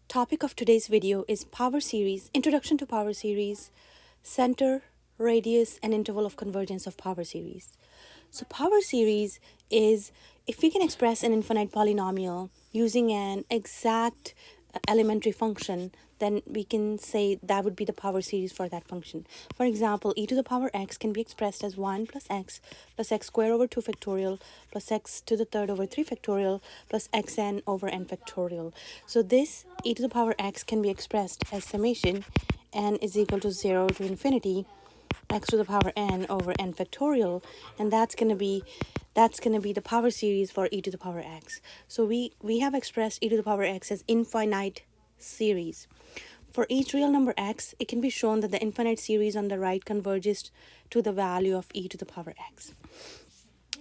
Topic of today's video is power series, introduction to power series, center, radius, and interval of convergence of power series. So power series is if we can express an infinite polynomial using an exact elementary function, then we can say that would be the power series for that function. For example, e to the power x can be expressed as 1 plus x squared over 2 factorial plus x to the third over 3 factorial plus xn over n factorial. So this e to the power x can be expressed as summation n is equal to 0 to infinity x to the power n over n factorial, and that's going to be the power series for e to the power x. So we have expressed e to the power x as infinite series. For each real number x, it can be shown that the infinite series on the right converges to the value of e to the power x.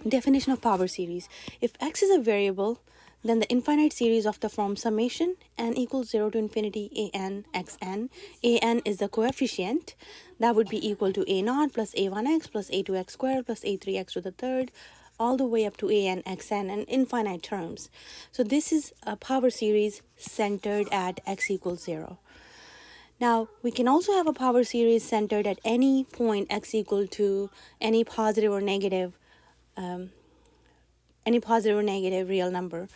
Definition of power series. If x is a variable, then the infinite series of the form summation n equals 0 to infinity an xn. An is the coefficient that would be equal to a naught plus a1x plus a2x squared plus a3x to the third, all the way up to an xn and infinite terms. So this is a power series centered at x equals 0. Now, we can also have a power series centered at any point x equal to any positive or negative real number.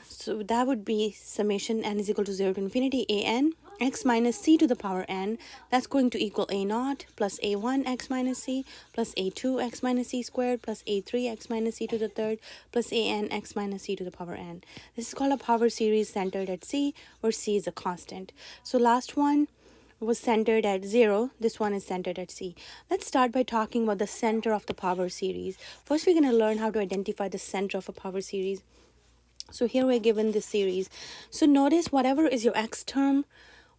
So that would be summation n is equal to 0 to infinity an x minus c to the power n. That's going to equal a naught plus a1 x minus c plus a2 x minus c squared plus a3 x minus c to the third plus an x minus c to the power n. This is called a power series centered at c, where c is a constant. So last one was centered at 0. This one is centered at c. Let's start by talking about the center of the power series. First, we're going to learn how to identify the center of a power series. So here we're given this series. So notice whatever is your x term,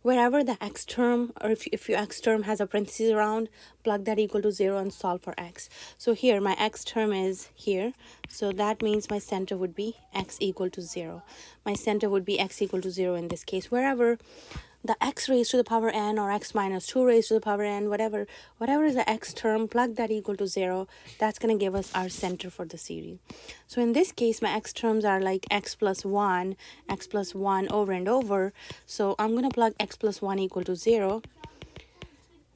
wherever the x term, or if your x term has a parenthesis around, plug that equal to 0 and solve for x. So here my x term is here. So that means my center would be x equal to 0. My center would be x equal to 0 in this case. Wherever the x raised to the power n or x minus 2 raised to the power n, whatever is the x term, plug that equal to 0. That's going to give us our center for the series. So in this case, my x terms are like x plus 1 over and over. So I'm going to plug x plus 1 equal to 0.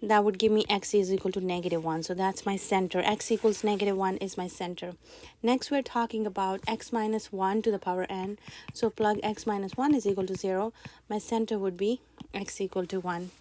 That would give me x is equal to negative 1. So that's my center. X equals negative 1 is my center. Next, we're talking about x minus 1 to the power n. So plug x minus 1 is equal to 0. My center would be x equal to 1.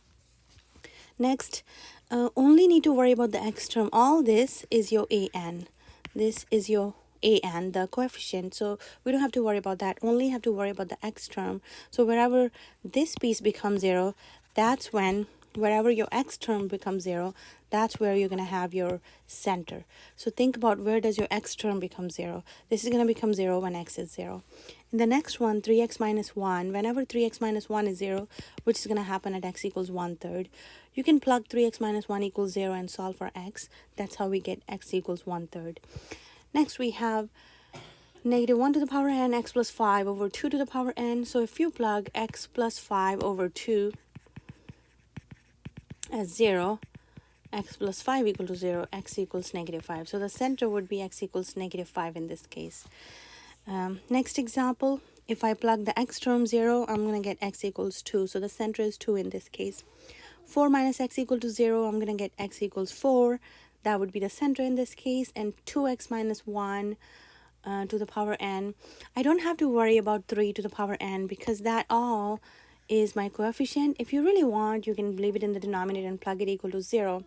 Next, only need to worry about the x term. All this is your an. This is your an, the coefficient. So we don't have to worry about that. Only have to worry about the x term. So wherever this piece becomes 0, that's when wherever your x term becomes 0, that's where you're going to have your center. So think about, where does your x term become 0? This is going to become 0 when x is 0. In the next one, 3x minus 1, whenever 3x minus 1 is 0, which is going to happen at x equals 1/3, you can plug 3x minus 1 equals 0 and solve for x. That's how we get x equals 1/3. Next, we have negative 1 to the power n, x plus 5 over 2 to the power n. So if you plug x plus 5 over 2 as 0, x plus 5 equal to 0, x equals negative 5. So the center would be x equals negative 5 in this case. Next example, if I plug the x term 0, I'm going to get x equals 2. So the center is 2 in this case. 4 minus x equal to 0, I'm going to get x equals 4. That would be the center in this case. And 2x minus 1 to the power n. I don't have to worry about 3 to the power n because that all is my coefficient. If you really want, you can leave it in the denominator and plug it equal to 0.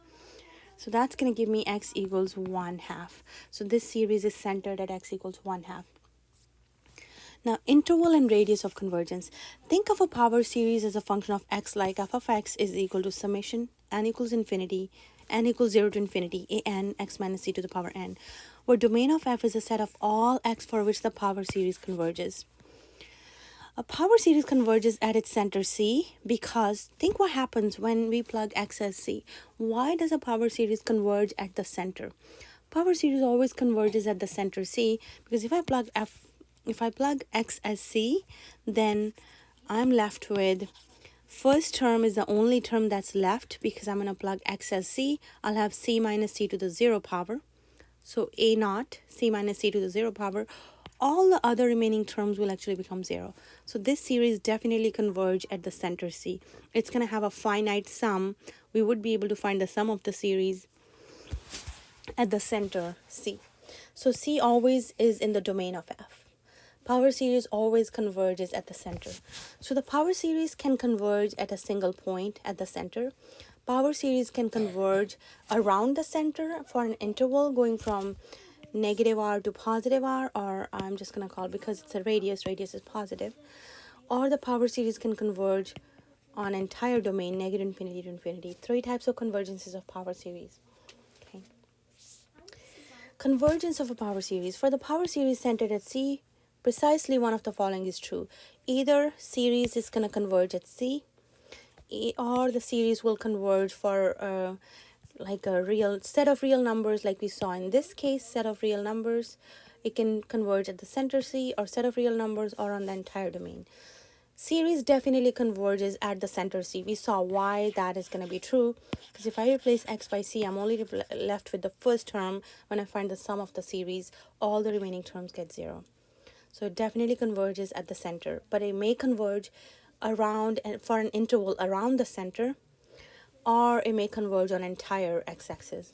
So that's going to give me x equals 1/2. So this series is centered at x equals 1/2. Now, interval and radius of convergence. Think of a power series as a function of x, like f of x is equal to summation n equals infinity, n equals 0 to infinity, an x minus c to the power n, where domain of f is a set of all x for which the power series converges. A power series converges at its center c because think what happens when we plug x as c. Why does a power series converge at the center? Power series always converges at the center c because if I plug x as c, then I'm left with first term is the only term that's left because I'm going to plug x as c. I'll have c minus c to the 0 power. So a naught c minus c to the 0 power. all the other remaining terms will actually become 0. So this series definitely converge at the center C. It's going to have a finite sum. We would be able to find the sum of the series at the center C. So C always is in the domain of F. Power series always converges at the center. So the power series can converge at a single point at the center. Power series can converge around the center for an interval going from negative r to positive r, or I'm just going to call, because it's a radius is positive. Or the power series can converge on entire domain, negative infinity to infinity. 3 types of convergences of power series. Okay. Convergence of a power series. For the power series centered at C, precisely one of the following is true. Either series is going to converge at C, or the series will converge for like a real set of real numbers, like we saw in this case, set of real numbers. It can converge at the center C, or set of real numbers, or on the entire domain. Series definitely converges at the center C. We saw why that is going to be true, because if I replace x by c, I'm only left with the first term. When I find the sum of the series, all the remaining terms get 0. So it definitely converges at the center, but it may converge around and for an interval around the center, or it may converge on entire x-axis.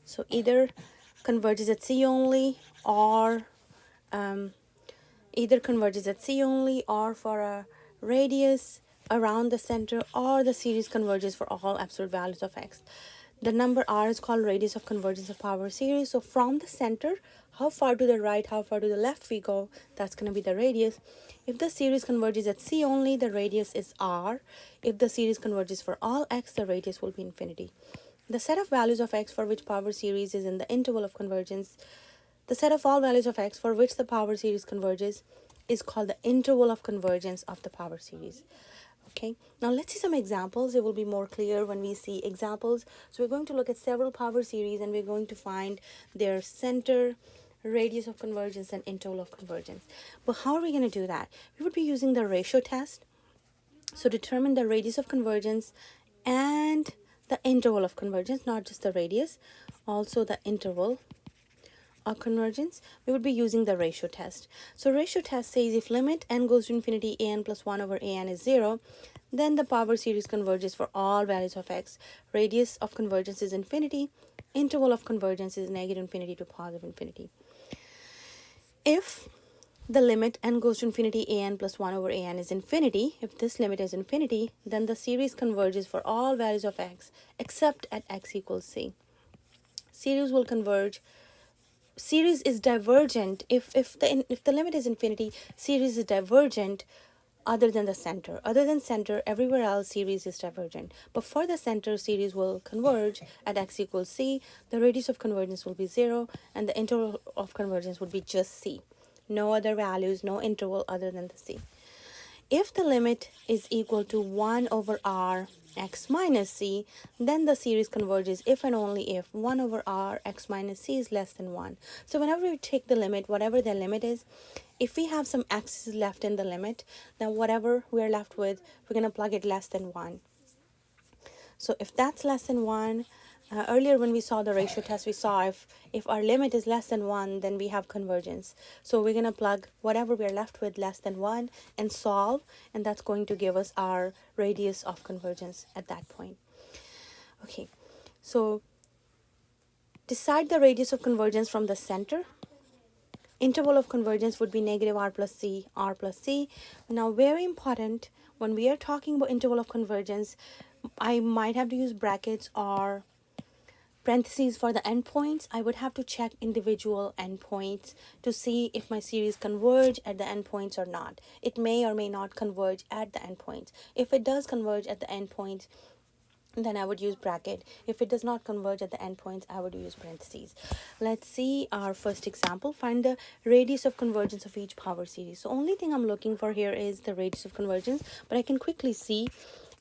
So either converges at C only, or either converges at C only, or for a radius around the center, or the series converges for all absolute values of x. The number r is called radius of convergence of power series. So from the center, how far to the right, how far to the left we go, that's going to be the radius. If the series converges at C only, the radius is r. If the series converges for all x, the radius will be infinity. The set of values of x for which power series is in the interval of convergence, the set of all values of x for which the power series converges, is called the interval of convergence of the power series. Okay, now let's see some examples. It will be more clear when we see examples. So we're going to look at several power series, and we're going to find their center, radius of convergence, and interval of convergence. But how are we going to do that? We would be using the ratio test. So determine the radius of convergence and the interval of convergence, not just the radius, also the interval of convergence. We would be using the ratio test. So ratio test says if limit n goes to infinity, an plus 1 over an is 0, then the power series converges for all values of x. Radius of convergence is infinity. Interval of convergence is negative infinity to positive infinity. If the limit n goes to infinity, an plus 1 over an is infinity, if this limit is infinity, then the series converges for all values of x except at x equals c. Series will converge. Series is divergent if the limit is infinity. Series is divergent other than the center. Other than center, everywhere else series is divergent. But for the center, series will converge at x equals c. The radius of convergence will be 0, and the interval of convergence would be just c. No other values, no interval other than the c. If the limit is equal to 1 over r x minus c, then the series converges if and only if 1 over r x minus c is less than 1. So whenever we take the limit, whatever the limit is, if we have some x's left in the limit, then whatever we're left with, we're going to plug it less than 1. So if that's less than 1, earlier when we saw the ratio test, we saw if our limit is less than 1, then we have convergence. So we're going to plug whatever we're left with less than 1 and solve, and that's going to give us our radius of convergence at that point. Okay, so decide the radius of convergence from the center. Interval of convergence would be negative r plus c, r plus c. Now, very important, when we are talking about interval of convergence, I might have to use brackets or parentheses for the endpoints. I would have to check individual endpoints to see if my series converge at the endpoints or not. It may or may not converge at the endpoints. If it does converge at the endpoint, then I would use bracket. If it does not converge at the endpoints, I would use parentheses. Let's see our first example. Find the radius of convergence of each power series. So only thing I'm looking for here is the radius of convergence, but I can quickly see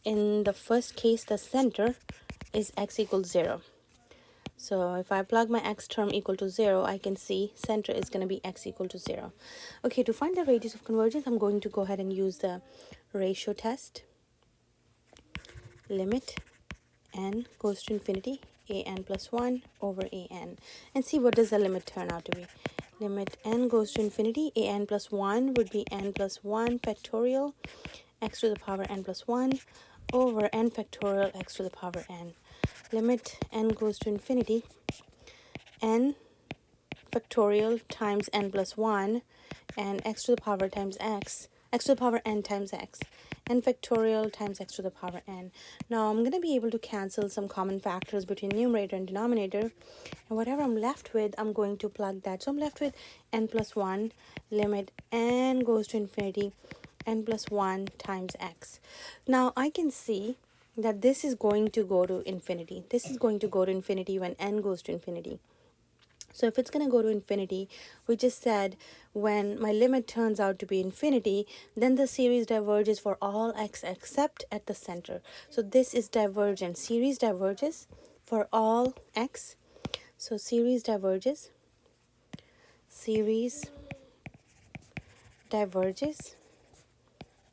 in the first case, the center is x equals 0. So if I plug my x term equal to 0, I can see center is going to be x equal to 0. Okay, to find the radius of convergence, I'm going to go ahead and use the ratio test. Limit n goes to infinity, an plus 1 over an. And see what does the limit turn out to be. limit n goes to infinity, a n plus 1 would be n plus 1 factorial x to the power n plus 1 over n factorial x to the power n. Limit n goes to infinity, n factorial times n plus 1 and x to the power times x to the power n times x, n factorial times x to the power n. Now I'm going to be able to cancel some common factors between numerator and denominator, and whatever I'm left with, I'm going to plug that. So I'm left with n plus 1, limit n goes to infinity, n plus 1 times x. Now I can see that this is going to go to infinity. This is going to go to infinity when n goes to infinity. So if it's going to go to infinity, we just said when my limit turns out to be infinity, then the series diverges for all x except at the center. So this is divergent. Series diverges for all x. So series diverges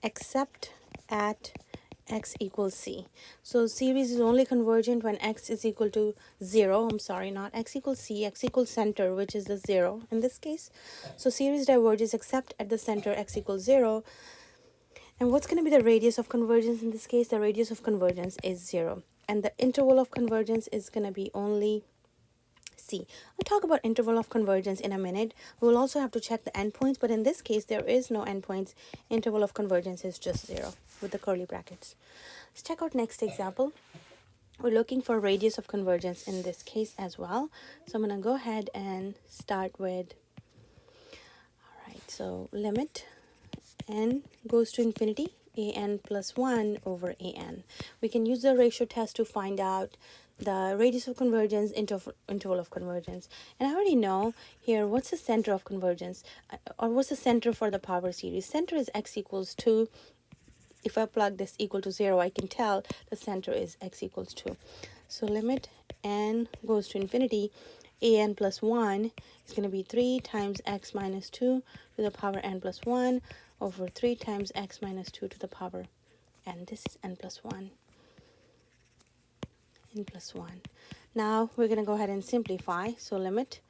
except at x equals c. So series is only convergent when x is equal to 0. I'm sorry, not x equals c, x equals center, which is the 0 in this case. So series diverges except at the center x equals 0. And what's going to be the radius of convergence in this case? The radius of convergence is 0. And the interval of convergence is going to be only c. I'll talk about interval of convergence in a minute. We'll also have to check the endpoints, but in this case, there is no endpoints. Interval of convergence is just 0 with the curly brackets. Let's check out next example. We're looking for radius of convergence in this case as well. So I'm going to go ahead and start with, all right, so limit n goes to infinity, a n plus 1 over a n. We can use the ratio test to find out the radius of convergence, interval of convergence. And I already know here what's the center of convergence, or what's the center for the power series. Center is x equals 2. If I plug this equal to 0, I can tell the center is x equals 2. So limit n goes to infinity, a n plus 1 is going to be 3 times x minus 2 to the power n plus 1 over 3 times x minus 2 to the power n. This is n plus 1. N plus 1. Now we're going to go ahead and simplify. So limit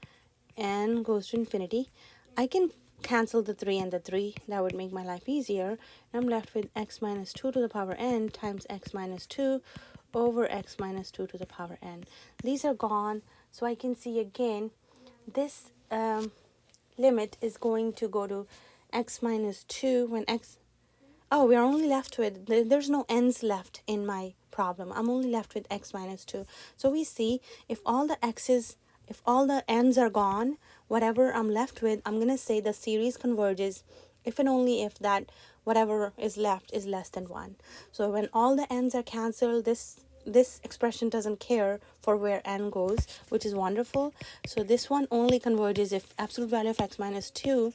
n goes to infinity. I can cancel the 3 and the 3. That would make my life easier. I'm left with x minus 2 to the power n times x minus 2 over x minus 2 to the power n. These are gone. So I can see again this limit is going to go to x minus 2 when x... Oh, we are only left with... There's no n's left in my problem. I'm only left with x minus 2. So we see if all the n's are gone, whatever I'm left with, I'm going to say the series converges if and only if that whatever is left is less than 1. So when all the n's are cancelled, this expression doesn't care for where n goes, which is wonderful. So this one only converges if absolute value of x minus 2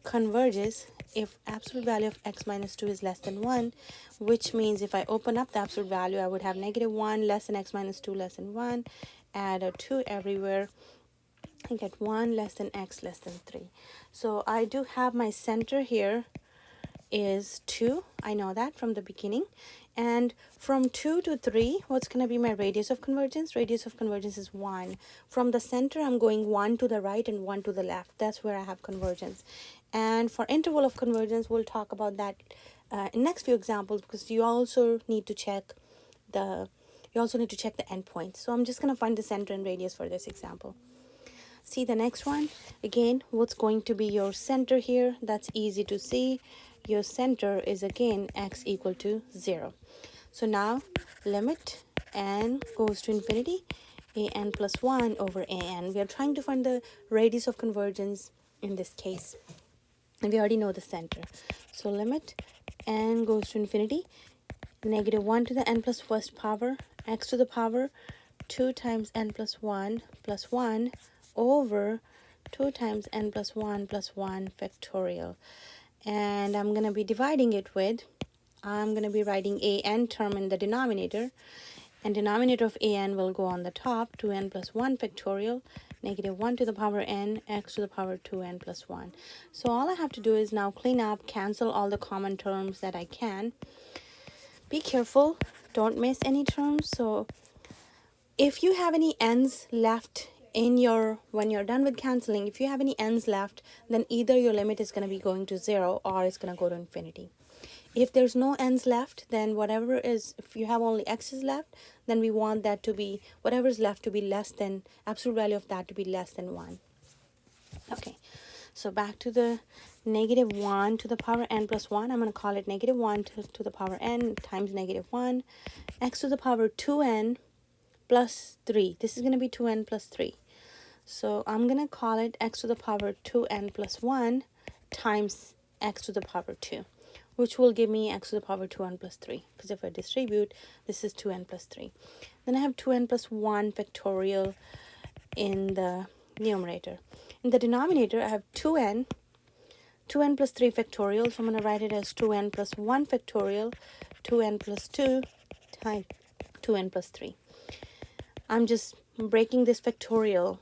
converges if absolute value of x minus 2 is less than 1, which means if I open up the absolute value, I would have negative 1 less than x minus 2 less than 1, add a 2 everywhere, and get 1 less than x less than 3. So I do have my center here is 2. I know that from the beginning. And from 2 to 3, what's going to be my radius of convergence? Radius of convergence is 1. From the center, I'm going 1 to the right and 1 to the left. That's where I have convergence. And for interval of convergence, we'll talk about that in next few examples, because you also need to check the endpoint. So I'm just going to find the center and radius for this example. See the next one. Again, what's going to be your center here? That's easy to see. Your center is again x equal to 0. So now limit n goes to infinity, a n plus 1 over a n. We are trying to find the radius of convergence in this case. And we already know the center. So limit n goes to infinity, negative 1 to the n plus first power, x to the power 2 times n plus 1 over 2 times n plus 1 factorial. And I'm going to be dividing it with, I'm going to be writing a n term in the denominator, and denominator of a n will go on the top, 2n plus 1 factorial, negative 1 to the power n, x to the power 2n plus 1. So all I have to do is now clean up, cancel all the common terms that I can. Be careful, don't miss any terms. So if you have any n's left when you're done with canceling, if you have any n's left, then either your limit is going to be going to 0 or it's going to go to infinity. If there's no n's left, then whatever is, if you have only x's left, then we want that to be, whatever is left to be less than, absolute value of that to be less than 1. Okay, so back to the negative 1 to the power n plus 1. I'm going to call it negative 1 to the power n times negative 1, x to the power 2n plus 3. This is going to be 2n plus 3. So I'm going to call it x to the power 2n plus 1 times x to the power 2, which will give me x to the power 2n plus 3. Because if I distribute, this is 2n plus 3. Then I have 2n plus 1 factorial in the numerator. In the denominator, I have 2n plus 3 factorial. So I'm going to write it as 2n plus 1 factorial, 2n plus 2 times 2n plus 3. I'm just breaking this factorial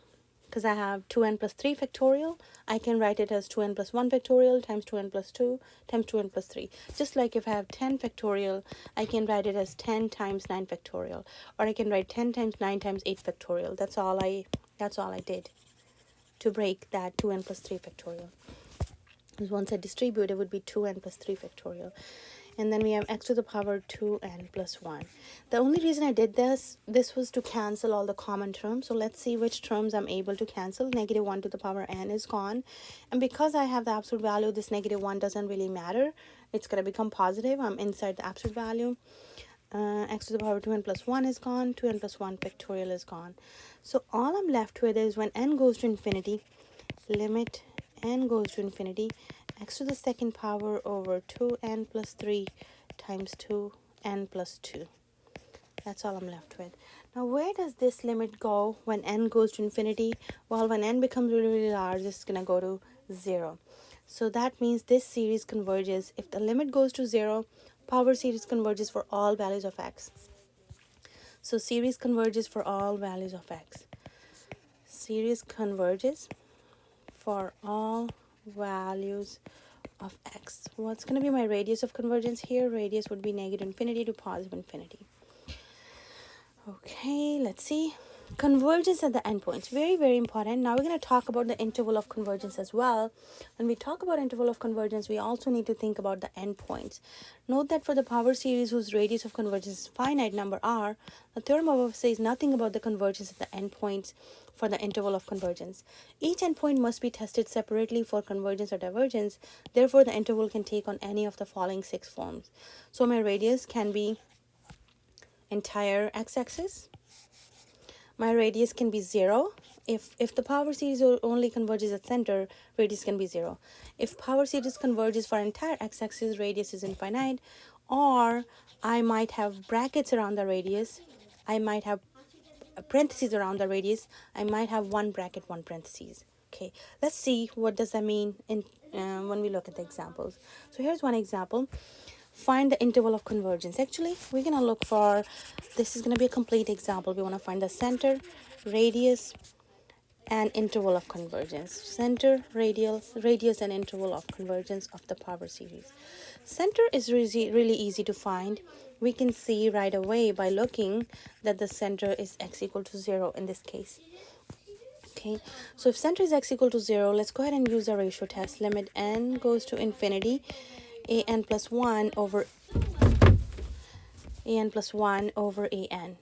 because I have 2n plus 3 factorial. I can write it as 2n plus 1 factorial times 2n plus 2 times 2n plus 3. Just like if I have 10 factorial, I can write it as 10 times 9 factorial. Or I can write 10 times 9 times 8 factorial. That's all I did to break that 2n plus 3 factorial. Because once I distribute, it would be 2n plus 3 factorial. And then we have x to the power 2n plus 1. The only reason I did this was to cancel all the common terms. So let's see which terms I'm able to cancel. Negative 1 to the power n is gone. And because I have the absolute value, this negative 1 doesn't really matter. It's going to become positive. I'm inside the absolute value. X to the power 2n plus 1 is gone. 2n plus 1 factorial is gone. So all I'm left with is when n goes to infinity, limit n goes to infinity, x to the second power over 2n plus 3 times 2n plus 2. That's all I'm left with. Now, where does this limit go when n goes to infinity? Well, when n becomes really, really large, it's going to go to 0. So that means this series converges. If the limit goes to 0, power series converges for all values of x. So series converges for all values of x. Series converges for all values of x. What's going to be my radius of convergence here? Radius would be negative infinity to positive infinity. Okay, let's see. Convergence at the endpoints. Very, very important. Now we're going to talk about the interval of convergence as well. When we talk about interval of convergence, we also need to think about the endpoints. Note that for the power series whose radius of convergence is finite number r, the theorem above says nothing about the convergence at the endpoints for the interval of convergence. Each endpoint must be tested separately for convergence or divergence. Therefore, the interval can take on any of the following 6 forms. So my radius can be entire x-axis. My radius can be 0. If the power series only converges at center, radius can be 0. If power series converges for entire x-axis, radius is infinite. Or I might have brackets around the radius. I might have parentheses around the radius. I might have one bracket, one parentheses. Okay, let's see what does that mean in when we look at the examples. So here's one example. Find the interval of convergence. Actually, we're going to look for, this is going to be a complete example. We want to find the center, radius, and interval of convergence. Center, radius, and interval of convergence of the power series. Center is really easy to find. We can see right away by looking that the center is x equal to 0 in this case. Okay, so if center is x equal to 0, let's go ahead and use the ratio test. Limit n goes to infinity, an plus 1 over an.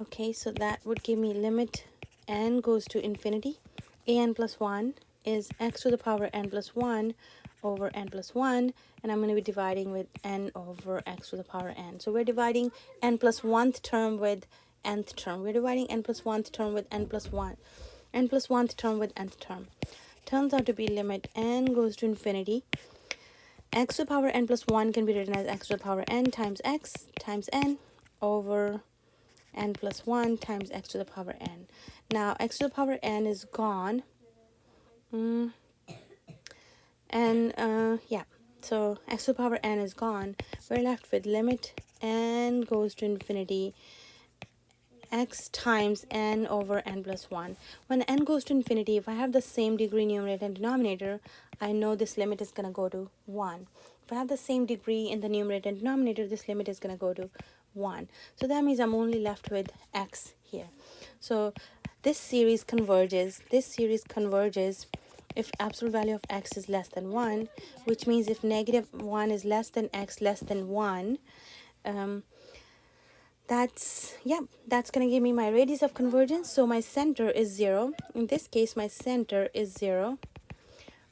Okay, so that would give me limit n goes to infinity. An plus 1 is x to the power n plus 1 over n plus 1, and I'm going to be dividing with n over x to the power n. So we're dividing n plus 1th term with nth term. We're dividing n plus 1th term with n plus 1. N plus 1th term with nth term. Turns out to be limit n goes to infinity. X to the power n plus 1 can be written as x to the power n times x times n over n plus 1 times x to the power n. Now, x to the power n is gone. So x to the power n is gone. We're left with limit n goes to infinity x times n over n plus 1. When n goes to infinity, if I have the same degree numerator and denominator, I know this limit is going to go to 1. If I have the same degree in the numerator and denominator, this limit is going to go to 1. So that means I'm only left with x here. So this series converges. This series converges if absolute value of x is less than 1, which means if negative 1 is less than x less than 1, that's going to give me my radius of convergence. So my center is 0. In this case, my center is 0,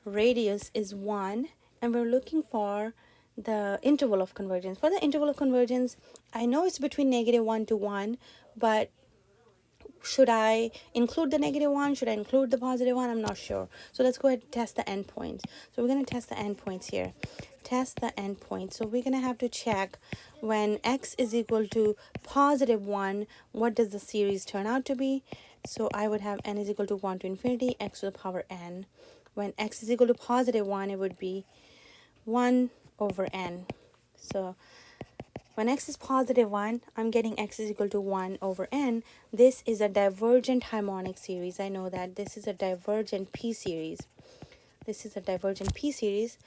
radius is 1, and we're looking for the interval of convergence. For the interval of convergence, I know it's between negative 1 to 1, but should I include the negative 1? Should I include the positive 1? I'm not sure. So let's go ahead and test the endpoints. So we're going to test the endpoints here. Test the endpoint. So we're going to have to check when x is equal to positive 1, what does the series turn out to be? So I would have n is equal to 1 to infinity, x to the power n. When x is equal to positive 1, it would be 1 over n. So when x is positive 1, I'm getting x is equal to 1 over n. This is a divergent harmonic series. I know that this is a divergent p series. This is a divergent p series.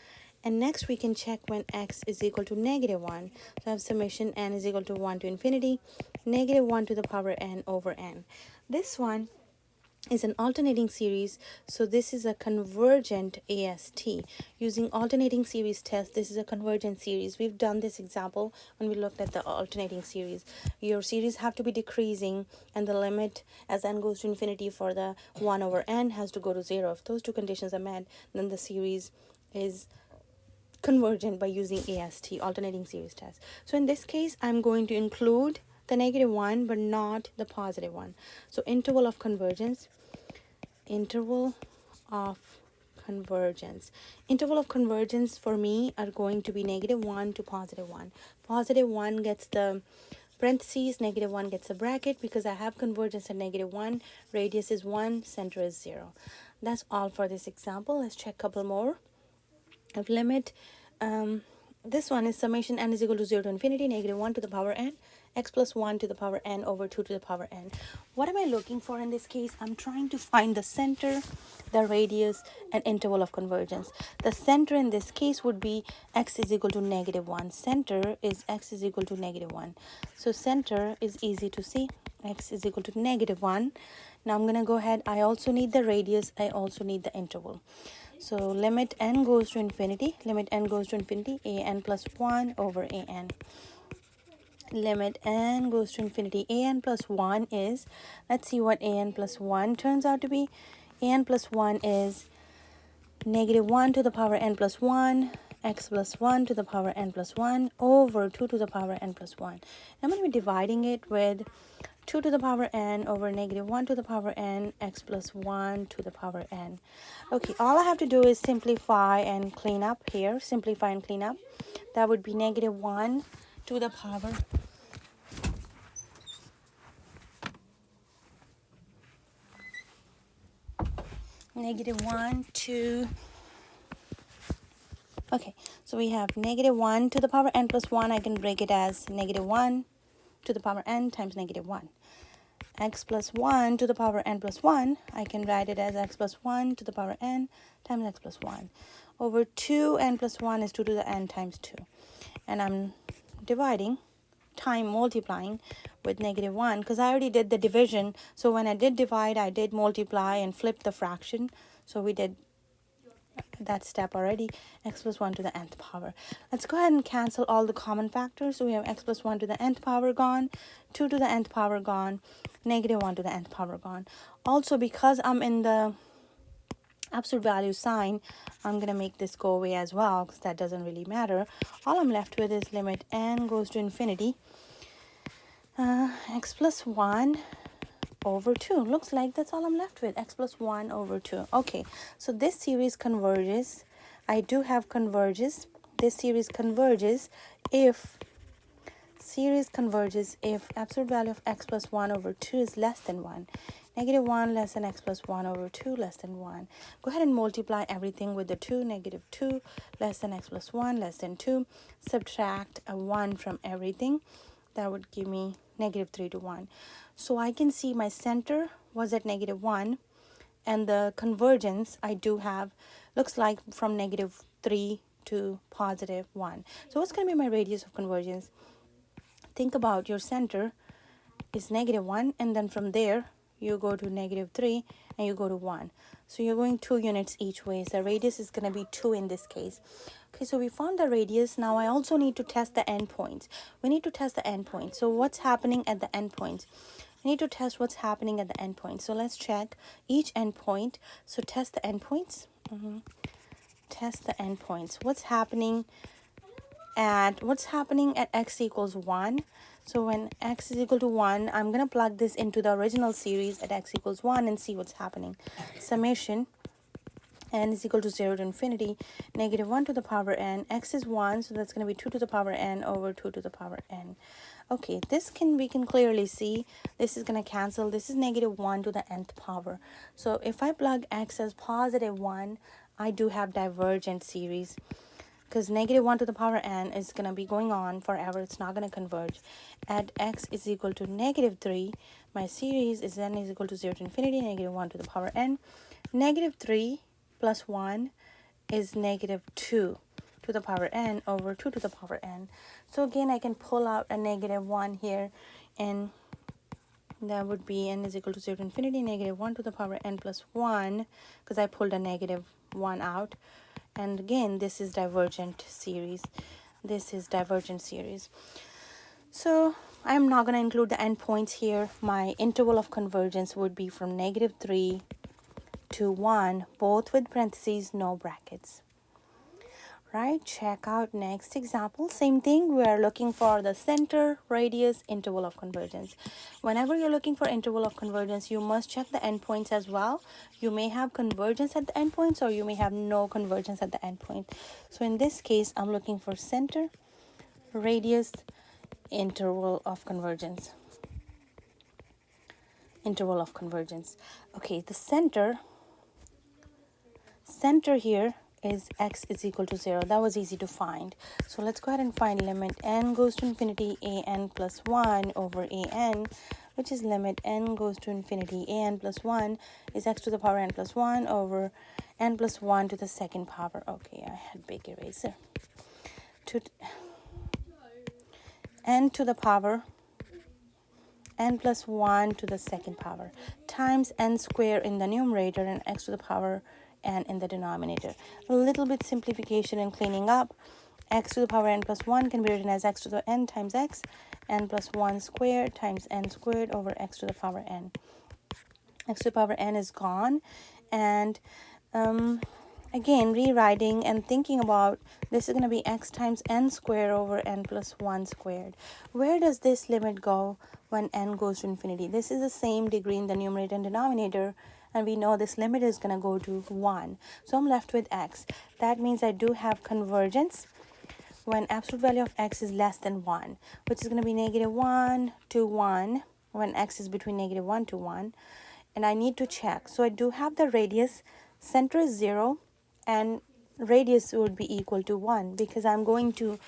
And next we can check when x is equal to negative 1. So I have summation n is equal to 1 to infinity, negative 1 to the power n over n. This one is an alternating series, so this is a convergent AST. Using alternating series test, this is a convergent series. We've done this example when we looked at the alternating series. Your series have to be decreasing, and the limit as n goes to infinity for the 1 over n has to go to 0. If those two conditions are met, then the series is convergent by using AST, alternating series test. So in this case, I'm going to include the negative 1 but not the positive 1. So interval of convergence, interval of convergence. Interval of convergence for me are going to be negative 1 to positive 1. Positive 1 gets the parentheses, negative 1 gets a bracket because I have convergence at negative 1, radius is 1, center is 0. That's all for this example. Let's check a couple more. Of limit, this one is summation n is equal to 0 to infinity, negative 1 to the power n, x plus 1 to the power n over 2 to the power n. What am I looking for in this case? I'm trying to find the center, the radius, and interval of convergence. The center in this case would be x is equal to negative 1. Center is x is equal to negative 1. So center is easy to see. X is equal to negative 1. Now I'm going to go ahead. I also need the radius. I also need the interval. So limit n goes to infinity, limit n goes to infinity, a n plus 1 over a n. Limit n goes to infinity, a n plus 1 is, let's see what a n plus 1 turns out to be. A n plus 1 is negative 1 to the power n plus 1, x plus 1 to the power n plus 1 over 2 to the power n plus 1. I'm going to be dividing it with 2 to the power n over negative 1 to the power n, x plus 1 to the power n. Okay, all I have to do is simplify and clean up here. Simplify and clean up. That would be negative 1 to the power negative 1 to, okay, so we have negative 1 to the power n plus 1. I can break it as negative 1 to the power n times negative 1. X plus 1 to the power n plus 1, I can write it as x plus 1 to the power n times x plus 1. Over 2n plus 1 is 2 to the n times 2. And I'm dividing, time multiplying with negative 1 because I already did the division. So when I did divide, I did multiply and flip the fraction. So we did that step already. X plus 1 to the nth power. Let's go ahead and cancel all the common factors. So we have x plus 1 to the nth power gone, 2 to the nth power gone, negative 1 to the nth power gone. Also, because I'm in the absolute value sign, I'm going to make this go away as well because that doesn't really matter. All I'm left with is limit n goes to infinity, x plus 1 over 2. Looks like that's all I'm left with, x plus 1 over 2. Okay, so this series converges. I do have converges. This series converges if absolute value of x plus 1 over 2 is less than 1. Negative 1 less than x plus 1 over 2 less than 1. Go ahead and multiply everything with the 2. Negative 2 less than x plus 1 less than 2. Subtract a 1 from everything. That would give me negative 3 to 1. So I can see my center was at negative 1. And the convergence I do have looks like from negative 3 to positive 1. So what's going to be my radius of convergence? Think about your center is negative 1, and then from there you go to -3, and you go to 1. So you're going 2 units each way. The radius is going to be 2 in this case. Okay, so we found the radius. Now I also need to test the endpoints. We need to test the endpoints. So what's happening at the endpoints? We need to test what's happening at the endpoint. So let's check each endpoint. So test the endpoints. Test the endpoints. What's happening at x equals 1? So when x is equal to 1, I'm going to plug this into the original series at x equals 1 and see what's happening. Summation n is equal to 0 to infinity, -1 to the power n. X is 1, so that's going to be 2 to the power n over 2 to the power n. Okay, we can clearly see this is going to cancel. This is -1 to the nth power. So if I plug x as +1, I do have divergent series, because -1 to the power n is going to be going on forever. It's not going to converge. At x is equal to -3, my series is n is equal to 0 to infinity, -1 to the power n. -3 plus 1 is -2 to the power n over 2 to the power n. So again, I can pull out a -1 here, and that would be n is equal to 0 to infinity, -1 to the power n plus 1, because I pulled a -1 out. And again, this is divergent series. This is divergent series. So I'm not going to include the endpoints here. My interval of convergence would be from -3 to 1, both with parentheses, no brackets. Right, check out next example. Same thing, we are looking for the center, radius, interval of convergence. Whenever you're looking for interval of convergence, you must check the endpoints as well. You may have convergence at the endpoints, or you may have no convergence at the endpoint. So in this case, I'm looking for center, radius, interval of convergence. Interval of convergence. Okay, the center here is x is equal to 0. That was easy to find. So let's go ahead and find limit n goes to infinity an plus 1 over an, which is limit n goes to infinity an plus 1 is x to the power n plus 1 over n plus 1 to the second power. Okay, I had big eraser. To n to the power n plus 1 to the second power times n squared in the numerator and x to the power n in the denominator. A little bit simplification and cleaning up. X to the power n plus 1 can be written as x to the n times x, n plus 1 squared times n squared over x to the power n. X to the power n is gone. And again, rewriting and thinking about this is going to be x times n squared over n plus 1 squared. Where does this limit go when n goes to infinity? This is the same degree in the numerator and denominator, and we know this limit is going to go to 1. So I'm left with x. That means I do have convergence when absolute value of x is less than 1, which is going to be -1 to 1 when x is between -1 to 1. And I need to check. So I do have the radius. Center is 0, and radius would be equal to 1, because I'm going to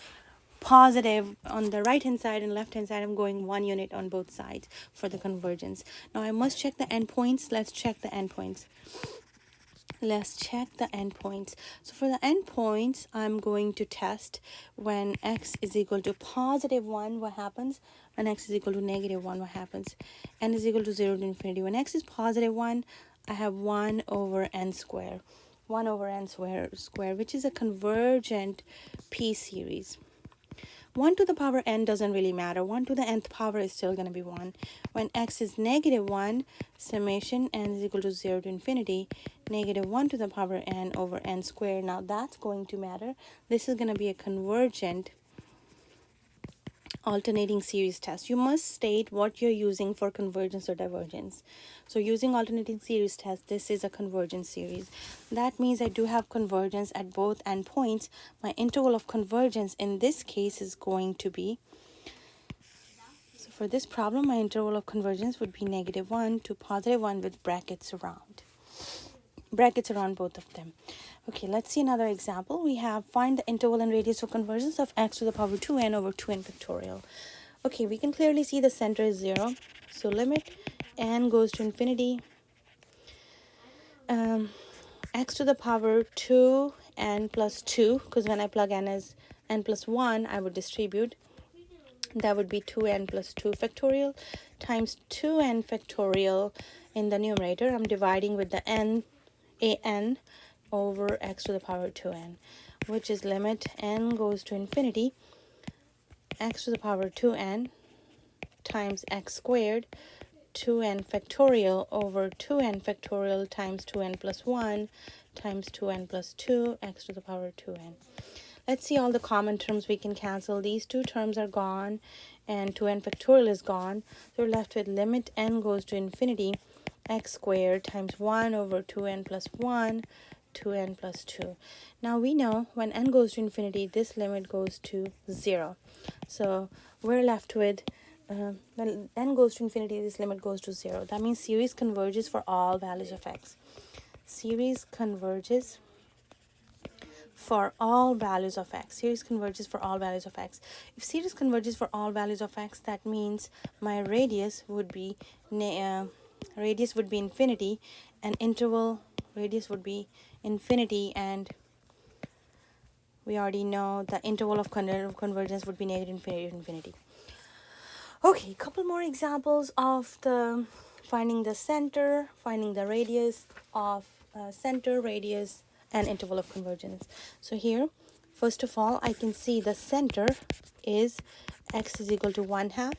positive on the right hand side and left hand side. I'm going 1 unit on both sides for the convergence. Now I must check the endpoints. Let's check the endpoints. So for the endpoints, I'm going to test when x is equal to +1, what happens? When x is equal to -1, what happens? N is equal to 0 to infinity. When x is +1, I have 1 over n squared. 1 over n squared, which is a convergent p series. 1 to the power n doesn't really matter. 1 to the nth power is still going to be 1. When x is -1, summation n is equal to 0 to infinity, -1 to the power n over n squared. Now that's going to matter. This is going to be a convergent alternating series test. You must state what you're using for convergence or divergence. So using alternating series test, this is a convergence series. That means I do have convergence at both endpoints. My interval of convergence in this case is going to be, so for this problem, my interval of convergence would be -1 to +1 with brackets around both of them. Okay, let's see another example. We have find the interval and radius of convergence of x to the power 2n over 2n factorial. Okay, we can clearly see the center is 0. So limit n goes to infinity. X to the power 2n plus 2, because when I plug n as n plus 1, I would distribute. That would be 2n plus 2 factorial times 2n factorial in the numerator. I'm dividing with the an over x to the power 2n, which is limit n goes to infinity, x to the power 2n times x squared, 2n factorial over 2n factorial times 2n plus 1 times 2n plus 2, x to the power 2n. Let's see all the common terms we can cancel. These two terms are gone and 2n factorial is gone. So we're left with limit n goes to infinity, x squared times 1 over 2n plus 1, 2n plus 2. Now we know when n goes to infinity, this limit goes to 0. So we're left with, when n goes to infinity, this limit goes to 0. That means series converges for all values of x. Series converges for all values of x. Series converges for all values of x. If series converges for all values of x, that means my radius would be infinity, and interval radius would be infinity, and we already know the interval of convergence would be negative infinity to infinity. Okay, couple more examples of the finding the center, finding the radius of center, radius, and interval of convergence. So here, first of all, I can see the center is x is equal to 1/2,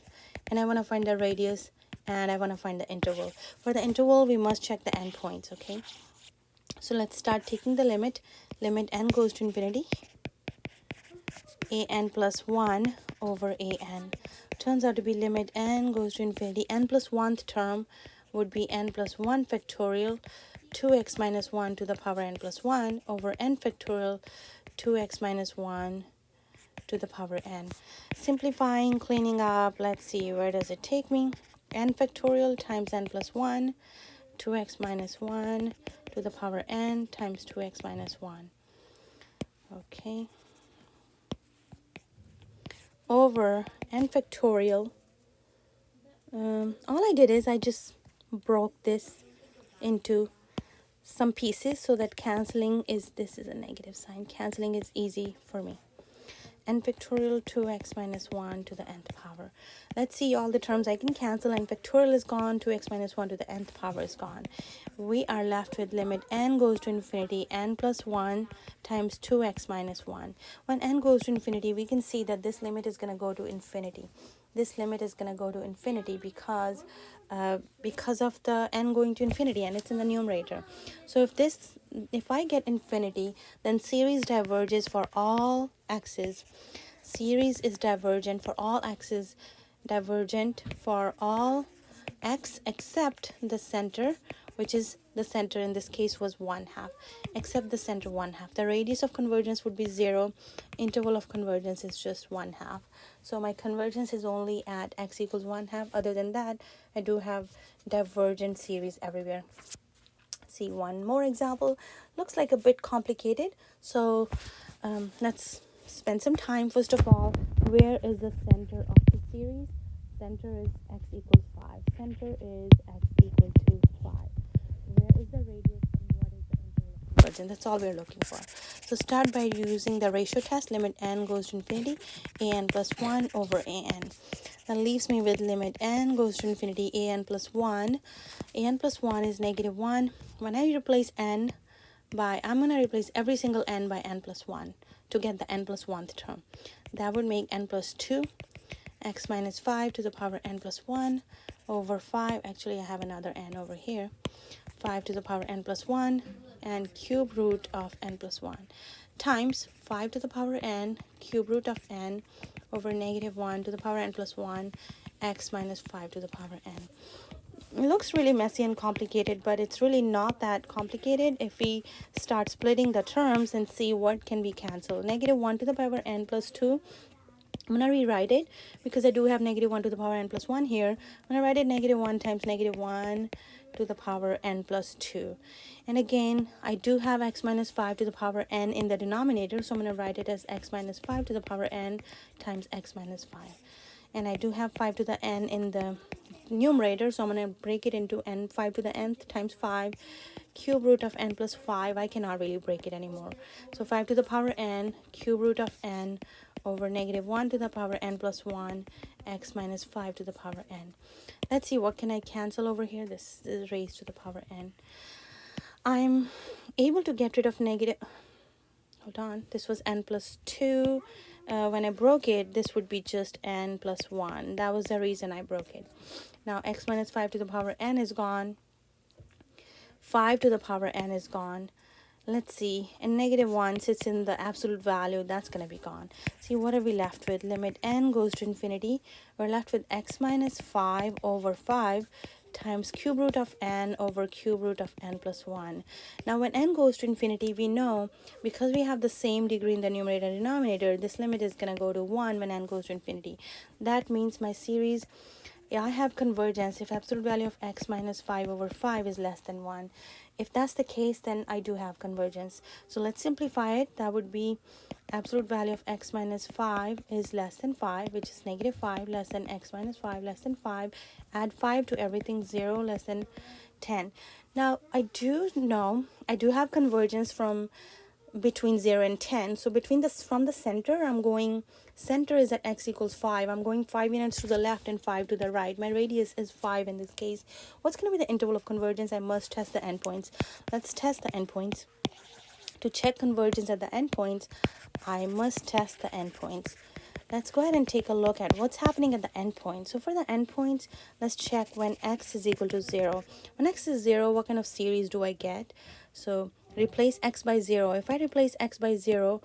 and I want to find the radius, and I want to find the interval. For the interval, we must check the endpoints, okay? So let's start taking the limit. Limit n goes to infinity, an plus 1 over an. Turns out to be limit n goes to infinity. N plus 1th term would be n plus 1 factorial, 2x minus 1 to the power n plus 1 over n factorial, 2x minus 1 to the power n. Simplifying, cleaning up, let's see, where does it take me? N factorial times n plus 1, 2x minus 1 to the power n times 2x minus 1. Okay. Over n factorial. All I did is I just broke this into some pieces so that canceling is, this is a negative sign, canceling is easy for me. N factorial 2x minus 1 to the nth power. Let's see all the terms I can cancel. N factorial is gone, 2x minus 1 to the nth power is gone. We are left with limit n goes to infinity, n plus 1 times 2x minus 1. When n goes to infinity, we can see that this limit is going to go to infinity. This limit is going to go to infinity because of the n going to infinity, and it's in the numerator. So if I get infinity, then series diverges for all x's. Series is divergent for all x's, divergent for all x except the center, which is the center in this case was 1/2, except the center 1/2. The radius of convergence would be 0. Interval of convergence is just 1/2. So my convergence is only at x equals 1/2. Other than that, I do have divergent series everywhere. See one more example. Looks like a bit complicated. So let's spend some time. First of all, where is the center of the series? Center is x equals 5. Center is x equal to 5. Where is the radius and what is the interval of convergence? That's all we're looking for. So start by using the ratio test. Limit n goes to infinity, an plus 1 over an. That leaves me with limit n goes to infinity, an plus 1. An plus 1 is negative 1. When I replace n by, I'm going to replace every single n by n plus 1 to get the n plus 1th term. That would make n plus 2, x minus 5 to the power n plus 1 over 5. Actually, I have another n over here. 5 to the power n plus 1 and cube root of n plus 1 times 5 to the power n cube root of n over negative 1 to the power n plus 1 x minus 5 to the power n. It looks really messy and complicated, but it's really not that complicated if we start splitting the terms and see what can be canceled. Negative 1 to the power n plus 2. I'm going to rewrite it because I do have negative 1 to the power n plus 1 here. I'm going to write it negative 1 times negative 1 to the power n plus 2. And again, I do have x minus 5 to the power n in the denominator, so I'm going to write it as x minus 5 to the power n times x minus 5. And I do have 5 to the n in the numerator, so I'm going to break it into n 5 to the nth times 5 cube root of n plus 5. I cannot really break it anymore. So 5 to the power n cube root of n over negative 1 to the power n plus 1 x minus 5 to the power n. Let's see, what can I cancel over here? This is raised to the power n. I'm able to get rid of negative, hold on, this was n plus 2. When I broke it, this would be just n plus 1. That was the reason I broke it. Now x minus 5 to the power n is gone. 5 to the power n is gone. Let's see, and negative 1 sits in the absolute value, that's going to be gone. See, what are we left with? Limit n goes to infinity. We're left with x minus 5 over 5 times cube root of n over cube root of n plus 1. Now, when n goes to infinity, we know because we have the same degree in the numerator and denominator, this limit is going to go to 1 when n goes to infinity. That means my series, I have convergence if absolute value of x minus 5 over 5 is less than 1. If that's the case, then I do have convergence. So let's simplify it. That would be absolute value of x minus 5 is less than 5, which is negative 5, less than x minus 5, less than 5. Add 5 to everything, 0, less than 10. Now, I do know, I do have convergence from between 0 and 10. So between this, from the center, I'm going, center is at x equals 5. I'm going 5 units to the left and 5 to the right. My radius is 5 in this case. What's going to be the interval of convergence? I must test the endpoints. Let's test the endpoints. To check convergence at the endpoints, I must test the endpoints. Let's go ahead and take a look at what's happening at the endpoint. So for the endpoints, let's check when x is equal to 0. When x is 0, what kind of series do I get? So replace x by 0. If I replace x by 0,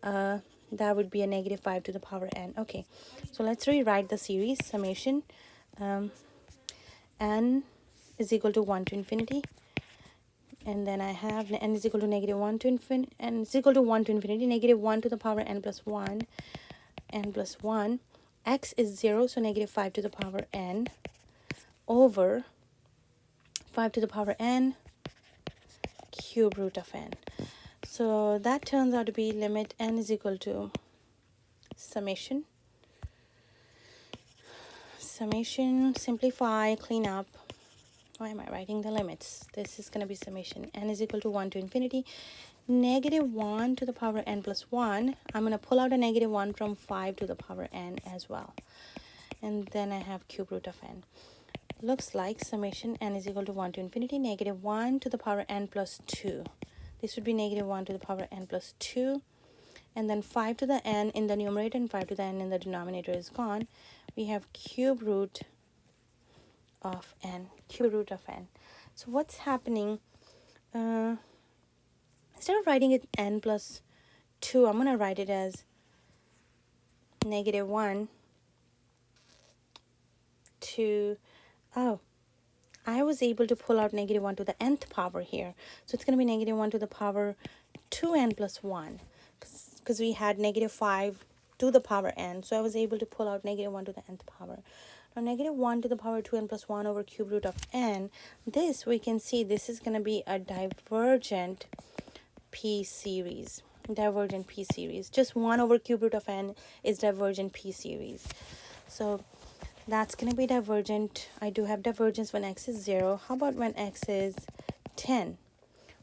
that would be a negative 5 to the power n. Okay, so let's rewrite the series. Summation n is equal to 1 to infinity. And then I have n is equal to negative 1 to infinity, n is equal to 1 to infinity, negative 1 to the power n plus 1, n plus 1. X is 0, so negative 5 to the power n over 5 to the power n cube root of n. So that turns out to be limit n is equal to summation, simplify, clean up. Why am I writing the limits? This is going to be summation n is equal to 1 to infinity, negative 1 to the power n plus 1. I'm going to pull out a negative 1 from 5 to the power n as well. And then I have cube root of n. Looks like summation n is equal to 1 to infinity, negative 1 to the power n plus 2. This would be negative 1 to the power n plus 2. And then 5 to the n in the numerator and 5 to the n in the denominator is gone. We have cube root of n, cube root of n. So what's happening? Instead of writing it n plus 2, I'm going to write it as negative 1 to, oh, I was able to pull out negative 1 to the nth power here. So it's going to be negative 1 to the power 2n plus 1. Because we had negative 5 to the power n. So I was able to pull out negative 1 to the nth power. Now, negative 1 to the power 2n plus 1 over cube root of n. This, we can see, this is going to be a divergent p series. Divergent p series. Just 1 over cube root of n is divergent p series. So that's going to be divergent. I do have divergence when x is 0. How about when x is 10?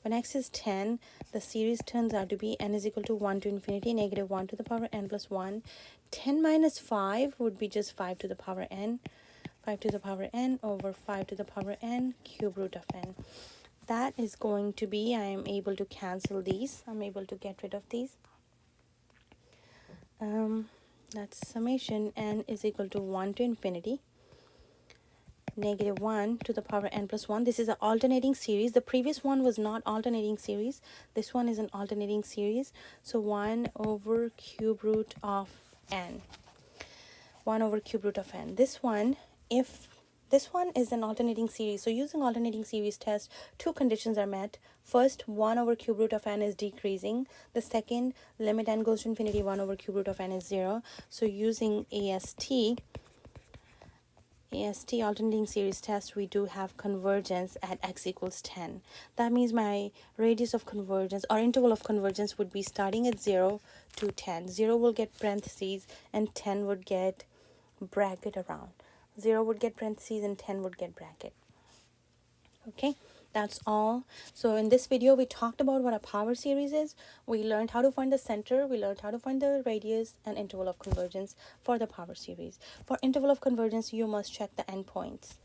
When x is 10, the series turns out to be n is equal to 1 to infinity, negative 1 to the power n plus 1. 10 minus 5 would be just 5 to the power n. 5 to the power n over 5 to the power n cube root of n. That is going to be, I am able to cancel these. I'm able to get rid of these. That's summation n is equal to 1 to infinity, negative 1 to the power n plus 1. This is an alternating series. The previous one was not alternating series. This one is an alternating series. So 1 over cube root of n. 1 over cube root of n. This one, if this one is an alternating series, so using alternating series test, two conditions are met. First, 1 over cube root of n is decreasing. The second, limit n goes to infinity, 1 over cube root of n is 0. So using AST alternating series test, we do have convergence at x equals 10. That means my radius of convergence or interval of convergence would be starting at 0 to 10. 0 will get parentheses and 10 would get bracket around. 0 would get parentheses and 10 would get bracket. Okay, That's all. So in this video, we talked about what a power series is. We learned how to find the center. We learned how to find the radius and interval of convergence for the power series. For interval of convergence, you must check the endpoints.